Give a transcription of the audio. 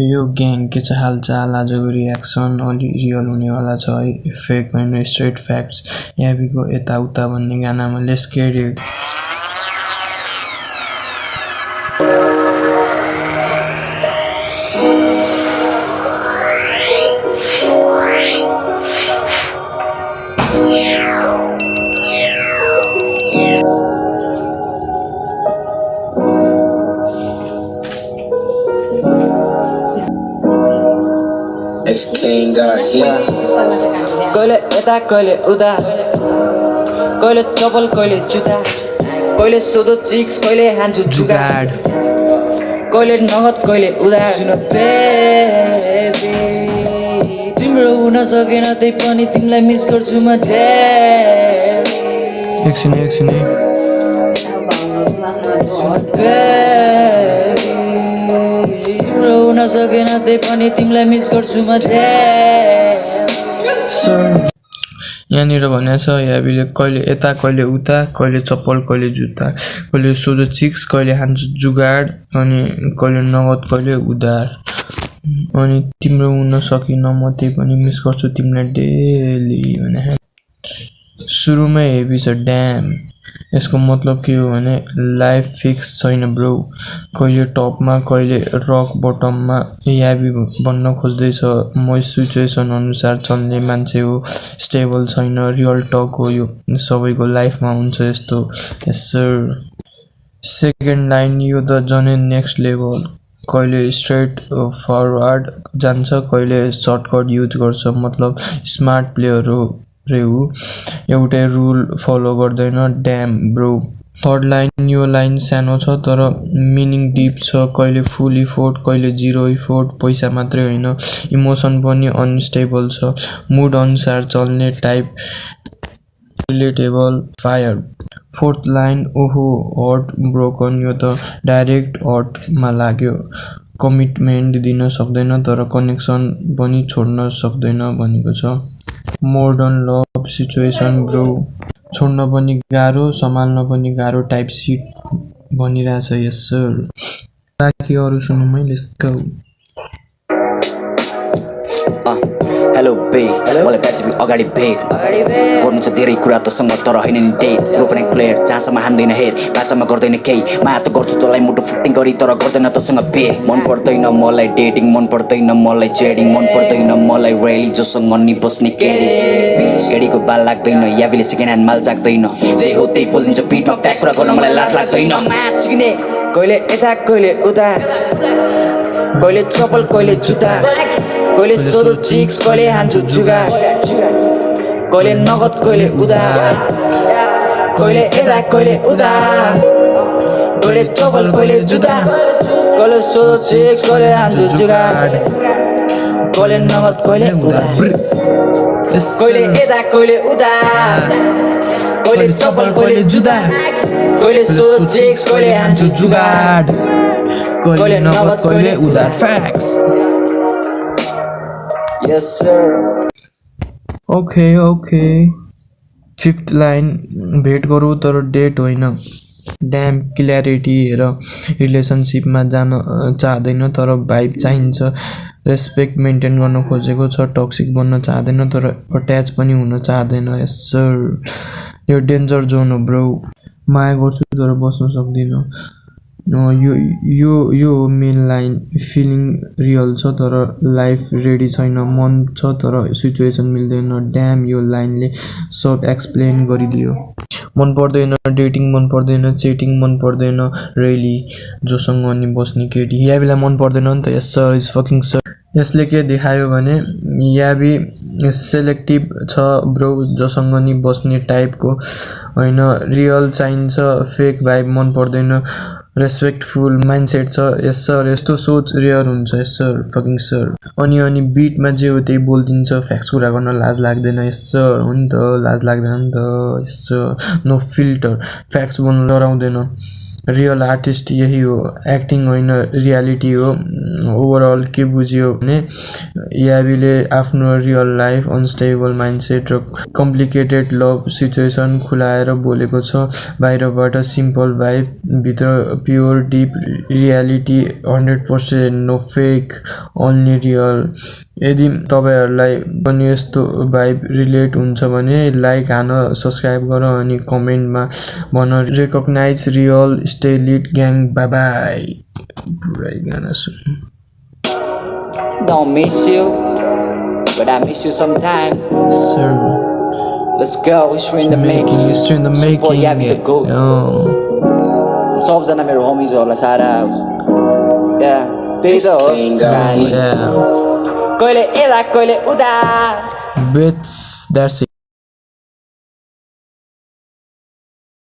यो ग्याङ के छ हालचाल आजको रियाक्सन अलि रियल हुनेवाला छ है फेक होइन स्ट्रेट फ्याक्ट्स याबीको यताउता भन्ने गानामा लेट्स गेट इट कहिले यता कहिले उता कहिले चप्पल कहिले जुत्ता कहिले सोधो चिक्स कहिले हान्छु जुगाड कहिले नगद कहिले उधार बेबी तिम्रो हुन सकेन त्यही पनि तिमीलाई मिस गर्छु म एकछिन तिम्रो हुन सकेन त्यही पनि तिमीलाई मिस गर्छु म यहाँनिर भनेको छ याबीले कहिले यता कहिले उता कहिले चप्पल कहिले जुत्ता कहिले सोधो चिक्स कहिले हान्छ जुगाड अनि कहिले नगद कहिले उधार अनि तिम्रो हुन सकिन म त्यही पनि मिस गर्छु तिमीलाई डेली भने सुरुमै हेभी छ ड्याम यसको मतलब के हो भने लाइफ फिक्स छैन ब्रो कहिले टपमा कहिले रक बटममा याबी बन्न खोज्दैछ म सिचुएसन अनुसार चल्ने मान्छे हो स्टेबल छैन रियल टक हो यो सबैको लाइफमा हुन्छ यस्तो सर सेकेन्ड लाइन यो त झनै नेक्स्ट लेभल कहिले स्ट्रेट फरवर्ड जान्छ कहिले सर्टकट युज गर्छ मतलब स्मार्ट प्लेयर हो एउटै रुल फलो गर्दैन ड्याम ब्रो थर्ड लाइन यो लाइन सानो छ तर मिनिङ डिप छ कहिले फुल इफोर्ट कहिले जिरो इफोर्ट पैसा मात्रै होइन इमोसन पनि अनस्टेबल छ मुड अनुसार चल्ने type relatable fire fourth line ओहो हर्ट ब्रोकन यो त डाइरेक्ट हर्टमा लाग्यो कमिटमेन्ट दिन सक्दैन तर कनेक्सन पनि छोड्न सक्दैन भनेको छ मोडर्न लभ सिचुएसन ब्रो छोड्न पनि गाह्रो सम्हाल्न पनि गाह्रो टाइप सिट भनिरहेछ यस सर बाँकी अरू सुन्नु मैले हेलो बे मलाई ब्याट्सम्यान अगाडि भेट गर्नु छ धेरै कुरा तसँग तर होइन नि डेट रोक्ने प्लेयर जहाँसम्म हान्दैन हेर बाचामा गर्दैन केही माया त गर्छु तँलाई मुटु फुटिङ गरी तर गर्दैन तसँग पे मन पर्दैन मलाई डेटिङ मन पर्दैन मलाई चेडिङ मन पर्दैन मलाई रेली जोसँग नि बस्ने केडीको बाल लाग्दैन याबीले सेकेन्ड ह्यान्ड माल चाख्दैन जे हो त्यही बोलिदिन्छ पिठमा त्या कुरा गर्न मलाई लाज लाग्दैन कहिले यता कहिले उता कहिले चप्पल कहिले जुत्ता कहिले सोधो चिक्स कहिले हान्छु जुगाड कहिले नगद कहिले उधार कहिले यता कहिले उधार कहिले चप्पल कहिले जुत्ता कहिले सोधो चिक्स कहिले हान्छु जुगाड कहिले नगद कहिले उधार कहिले यता कहिले उधार कहिले चप्पल कहिले जुत्ता कहिले सोधो चिक्स कहिले हान्छु जुगाड कहिले नगद कहिले उधार facts Yes sir. Okay fifth line भेट गरौँ तर डेट होइन ड्याम क्ल्यारिटी हेर रिलेसनसिपमा जान चाहदैन तर भाइब चाहिन्छ रेस्पेक्ट मेन्टेन गर्न खोजेको छ टक्सिक बन्न चाहदैन तर अट्याच पनि हुन चाहदैन यस सर यो डेन्जर जोन हो ब्रो माया गर्छु तर बस्न सक्दिनँ यो मेन लाइन फिलिङ रियल छ तर लाइफ रेडी छैन मन छ तर सिचुएसन मिल्दैन ड्याम यो लाइनले सब एक्सप्लेन गरिदियो मन पर्दैन डेटिङ मन पर्दैन चेटिङ मन पर्दैन रेली जोसँग अनि बस्ने केटी याबीलाई मन पर्दैन नि त यस सर इज फकिङ सर यसले के देखायो भने याबी सेलेक्टिभ छ ब्रो जोसँग नि बस्ने टाइपको होइन रियल चाहिन्छ फेक भाइब मन पर्दैन रेस्पेक्टफुल माइन्डसेट छ यस सर यस्तो सोच रेयर हुन्छ यस सर फकिङ सर अनि बिटमा जे हो त्यही बोलिदिन्छ फ्याक्स कुरा गर्न लाज लाग्दैन यस सर हो नि त लाज लाग्दैन नि त यस सर नो फिल्टर फ्याक्स बोल्नु डराउँदैन रियल आर्टिस्ट यही हो, एक्टिङ होइन रियालिटी हो। ओभरअल के बुझ्यो भने याबीले आफ्नो रियल लाइफ, अनस्टेबल माइन्डसेट र कम्प्लिकेटेड लभ सिचुएसन खुलाएर बोलेको छ। बाहिरबाट सिम्पल भाइब, भित्र pure deep reality, 100% no fake, only real. यदि तपाईँहरूलाई पनि यस्तो भाइब रिलेट हुन्छ भने लाइक हान, सब्सक्राइब गर अनि कमेन्टमा भन रेकग्नाइज रियल स्टे लिट ग्याङ। By by. पुरै गाना सुन। Don't miss you, but I miss you sometime. Sir, Let's go, history in the making. history in the Super making. Yabi the goat. सबजना मेरो होमिजहरूलाई सारा त्यही त हो कहानी। Yeah. कहिले यता कहिले उता। Bitch, that's it.